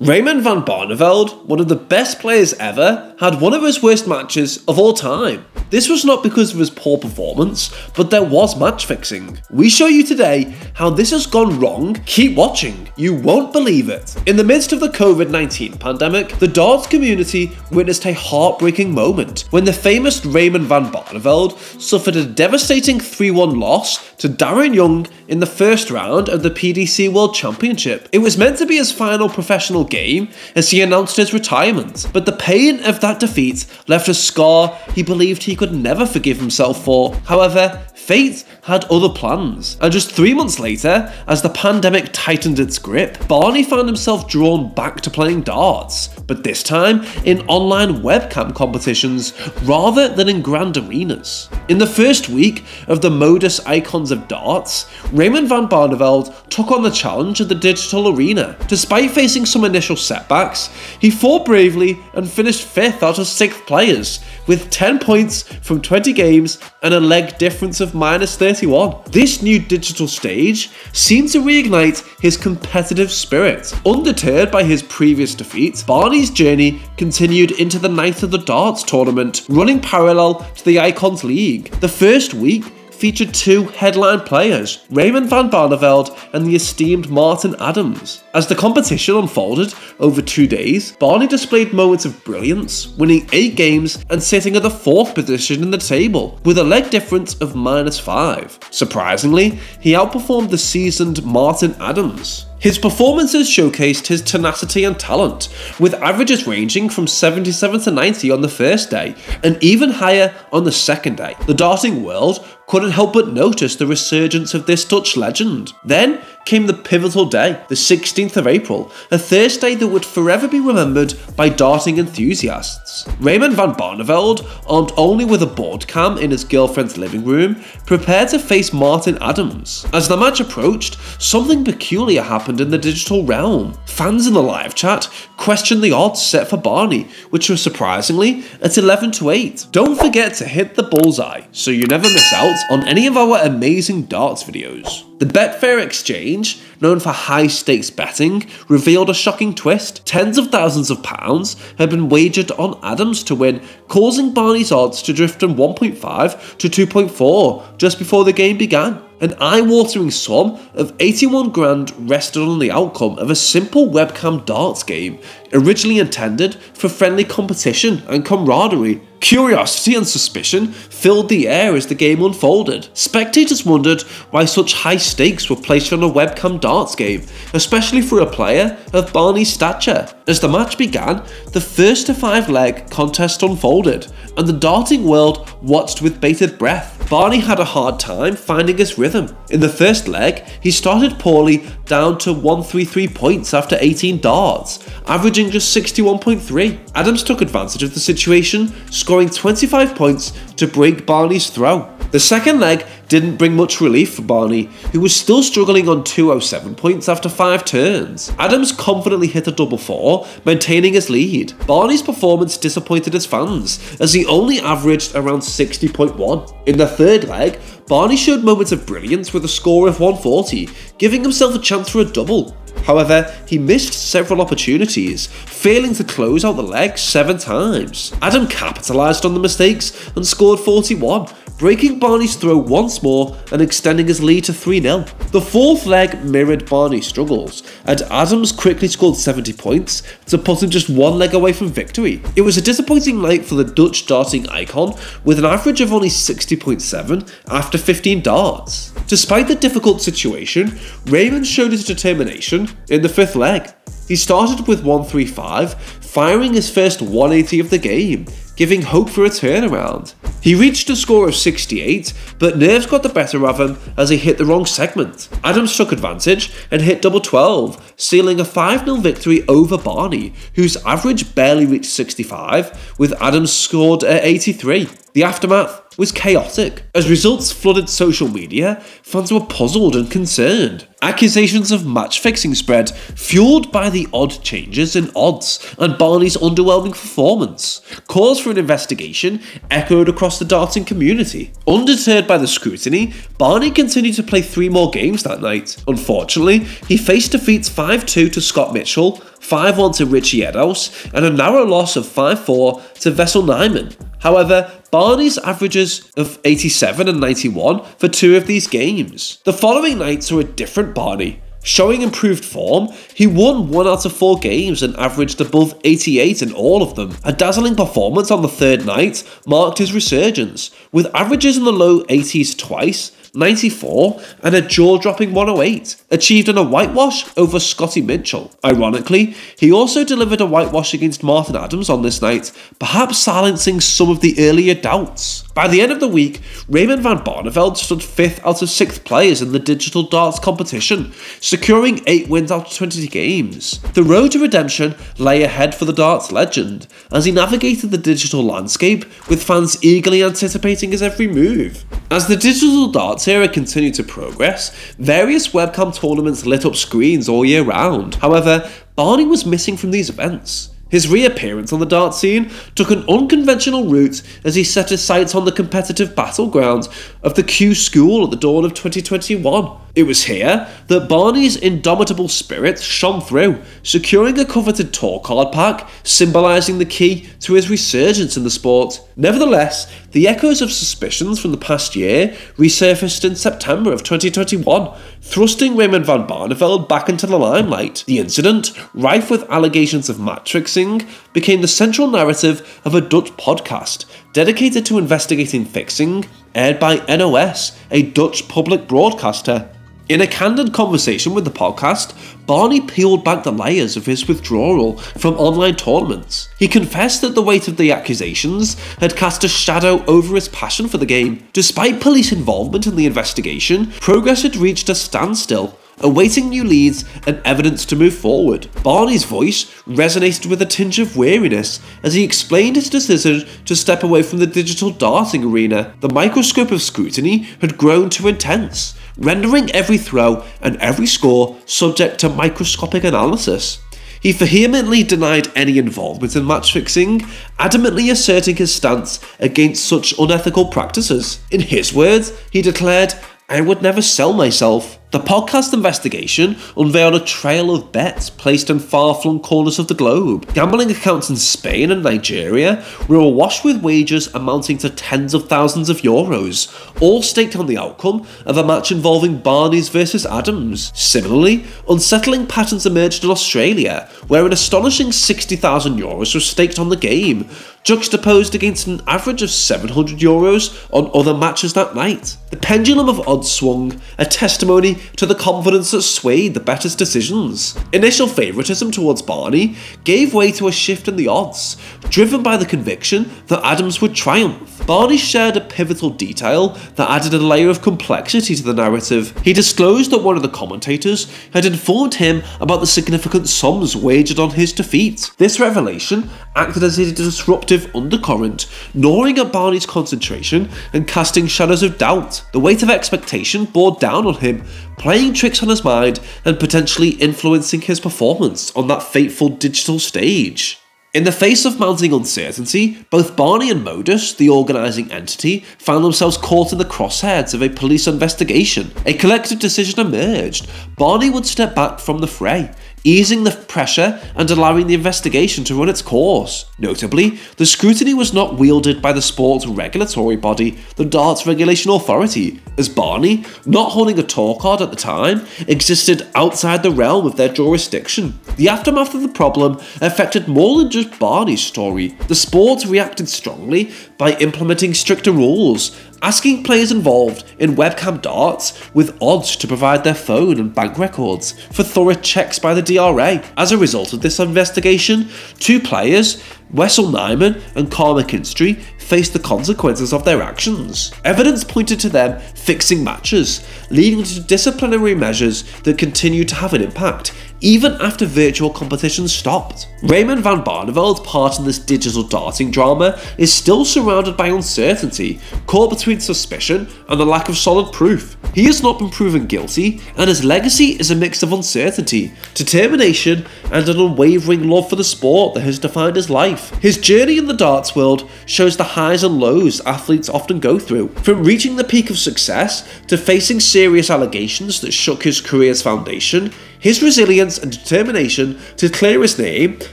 Raymond Van Barneveld, one of the best players ever, had one of his worst matches of all time. This was not because of his poor performance, but there was match fixing. We show you today how this has gone wrong. Keep watching, you won't believe it. In the midst of the COVID-19 pandemic, the darts community witnessed a heartbreaking moment when the famous Raymond Van Barneveld suffered a devastating 3-1 loss to Darren Young in the first round of the PDC World Championship. It was meant to be his final professional game as he announced his retirement, but the pain of that defeat left a scar he believed he could never forgive himself for. However, fate had other plans, and just 3 months later, as the pandemic tightened its grip, Barney found himself drawn back to playing darts, but this time in online webcam competitions rather than in grand arenas. In the first week of the modus icons of darts, Raymond Van Barneveld took on the challenge of the digital arena. Despite facing some initial setbacks, he fought bravely and finished 5th out of 6 players, with 10 points from 20 games and a leg difference of -31. This new digital stage seemed to reignite his competitive spirit. Undeterred by his previous defeat, Barney's journey continued into the night of the darts tournament, running parallel to the Icons League. The first week featured 2 headline players, Raymond Van Barneveld and the esteemed Martin Adams. As the competition unfolded over 2 days, Barney displayed moments of brilliance, winning 8 games and sitting at the 4th position in the table, with a leg difference of -5. Surprisingly, he outperformed the seasoned Martin Adams. His performances showcased his tenacity and talent, with averages ranging from 77 to 90 on the first day, and even higher on the second day. The darting world couldn't help but notice the resurgence of this Dutch legend. Then came the pivotal day, the 16th of April, a Thursday that would forever be remembered by darting enthusiasts. Raymond Van Barneveld, armed only with a board cam in his girlfriend's living room, prepared to face Martin Adams. As the match approached, something peculiar happened in the digital realm. Fans in the live chat questioned the odds set for Barney, which were surprisingly at 11 to 8. Don't forget to hit the bullseye so you never miss out on any of our amazing darts videos. The Betfair exchange, known for high-stakes betting, revealed a shocking twist. Tens of thousands of pounds had been wagered on Adams to win, causing Barney's odds to drift from 1.5 to 2.4 just before the game began. An eye-watering sum of 81 grand rested on the outcome of a simple webcam darts game, originally intended for friendly competition and camaraderie. Curiosity and suspicion filled the air as the game unfolded. Spectators wondered why such high stakes were placed on a webcam darts game, especially for a player of Barney's stature. As the match began, the first to 5 leg contest unfolded, and the darting world watched with bated breath. Barney had a hard time finding his rhythm. In the first leg, he started poorly, down to 133 points after 18 darts, averaging just 61.3. Adams took advantage of the situation, scoring 25 points to break Barney's throw. The second leg didn't bring much relief for Barney, who was still struggling on 207 points after 5 turns. Adams confidently hit a double 4, maintaining his lead. Barney's performance disappointed his fans, as he only averaged around 60.1. In the third leg, Barney showed moments of brilliance with a score of 140, giving himself a chance for a double. However, he missed several opportunities, failing to close out the leg 7 times. Adam capitalised on the mistakes and scored 41, breaking Barney's throw once more and extending his lead to 3-0. The fourth leg mirrored Barney's struggles, and Adams quickly scored 70 points to put him just 1 leg away from victory. It was a disappointing night for the Dutch darting icon, with an average of only 60.7 after 15 darts. Despite the difficult situation, Raymond showed his determination in the 5th leg. He started with 135, firing his first 180 of the game, giving hope for a turnaround. He reached a score of 68, but nerves got the better of him as he hit the wrong segment. Adams took advantage and hit double 12, sealing a 5-0 victory over Barney, whose average barely reached 65, with Adams scored at 83. The aftermath was chaotic. As results flooded social media, fans were puzzled and concerned. Accusations of match fixing spread, fueled by the odd changes in odds and Barney's underwhelming performance. Calls for an investigation echoed across the darting community. Undeterred by the scrutiny, Barney continued to play 3 more games that night. Unfortunately, he faced defeats 5-2 to Scott Mitchell, 5-1 to Richie Edhouse, and a narrow loss of 5-4 to Vessel Nyman. However, Barney's averages of 87 and 91 for 2 of these games. The following nights saw a different Barney. Showing improved form, he won 1 out of 4 games and averaged above 88 in all of them. A dazzling performance on the 3rd night marked his resurgence, with averages in the low 80s twice, 94 and a jaw-dropping 108, achieved in a whitewash over Scotty Mitchell. Ironically, he also delivered a whitewash against Martin Adams on this night, perhaps silencing some of the earlier doubts. By the end of the week, Raymond Van Barneveld stood 5th out of 6th players in the digital darts competition, securing 8 wins out of 20 games. The road to redemption lay ahead for the darts legend, as he navigated the digital landscape, with fans eagerly anticipating his every move. As the digital darts era continued to progress, various webcam tournaments lit up screens all year round. However, Barney was missing from these events. His reappearance on the dart scene took an unconventional route as he set his sights on the competitive battleground of the Q School at the dawn of 2021. It was here that Barney's indomitable spirit shone through, securing a coveted tour card pack, symbolising the key to his resurgence in the sport. Nevertheless, the echoes of suspicions from the past year resurfaced in September of 2021, thrusting Raymond Van Barneveld back into the limelight. The incident, rife with allegations of match fixing, became the central narrative of a Dutch podcast dedicated to investigating fixing, aired by NOS, a Dutch public broadcaster. In a candid conversation with the podcast, Barney peeled back the layers of his withdrawal from online tournaments. He confessed that the weight of the accusations had cast a shadow over his passion for the game. Despite police involvement in the investigation, progress had reached a standstill, awaiting new leads and evidence to move forward. Barney's voice resonated with a tinge of weariness as he explained his decision to step away from the digital darting arena. The microscope of scrutiny had grown too intense, rendering every throw and every score subject to microscopic analysis. He vehemently denied any involvement in match fixing, adamantly asserting his stance against such unethical practices. In his words, he declared, "I would never sell myself." The podcast investigation unveiled a trail of bets placed in far-flung corners of the globe. Gambling accounts in Spain and Nigeria were awash with wagers amounting to tens of thousands of euros, all staked on the outcome of a match involving Barney's versus Adams. Similarly, unsettling patterns emerged in Australia, where an astonishing 60,000 euros was staked on the game, juxtaposed against an average of 700 euros on other matches that night. The pendulum of odds swung, a testimony to the confidence that swayed the bettors' decisions. Initial favouritism towards Barney gave way to a shift in the odds, driven by the conviction that Adams would triumph. Barney shared a pivotal detail that added a layer of complexity to the narrative. He disclosed that one of the commentators had informed him about the significant sums wagered on his defeat. This revelation acted as a disruptive undercurrent, gnawing at Barney's concentration and casting shadows of doubt. The weight of expectation bore down on him, playing tricks on his mind and potentially influencing his performance on that fateful digital stage. In the face of mounting uncertainty, both Barney and Modus, the organising entity, found themselves caught in the crosshairs of a police investigation. A collective decision emerged. Barney would step back from the fray, easing the pressure and allowing the investigation to run its course. Notably, the scrutiny was not wielded by the sport's regulatory body, the Darts Regulation Authority, as Barney, not holding a tour card at the time, existed outside the realm of their jurisdiction. The aftermath of the problem affected more than just Barney's story. The sport reacted strongly by implementing stricter rules, asking players involved in webcam darts with odds to provide their phone and bank records for thorough checks by the DRA. As a result of this investigation, 2 players, Wessel Nyman and Carl McKinstry faced the consequences of their actions. Evidence pointed to them fixing matches, leading to disciplinary measures that continued to have an impact, even after virtual competitions stopped. Raymond Van Barneveld's part in this digital darting drama is still surrounded by uncertainty, caught between suspicion and the lack of solid proof. He has not been proven guilty, and his legacy is a mix of uncertainty, determination, and an unwavering love for the sport that has defined his life. His journey in the darts world shows the highs and lows athletes often go through, from reaching the peak of success to facing serious allegations that shook his career's foundation. His resilience and determination to clear his name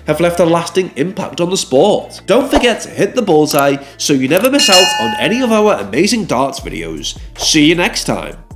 have left a lasting impact on the sport. Don't forget to hit the bullseye so you never miss out on any of our amazing darts videos. See you next time.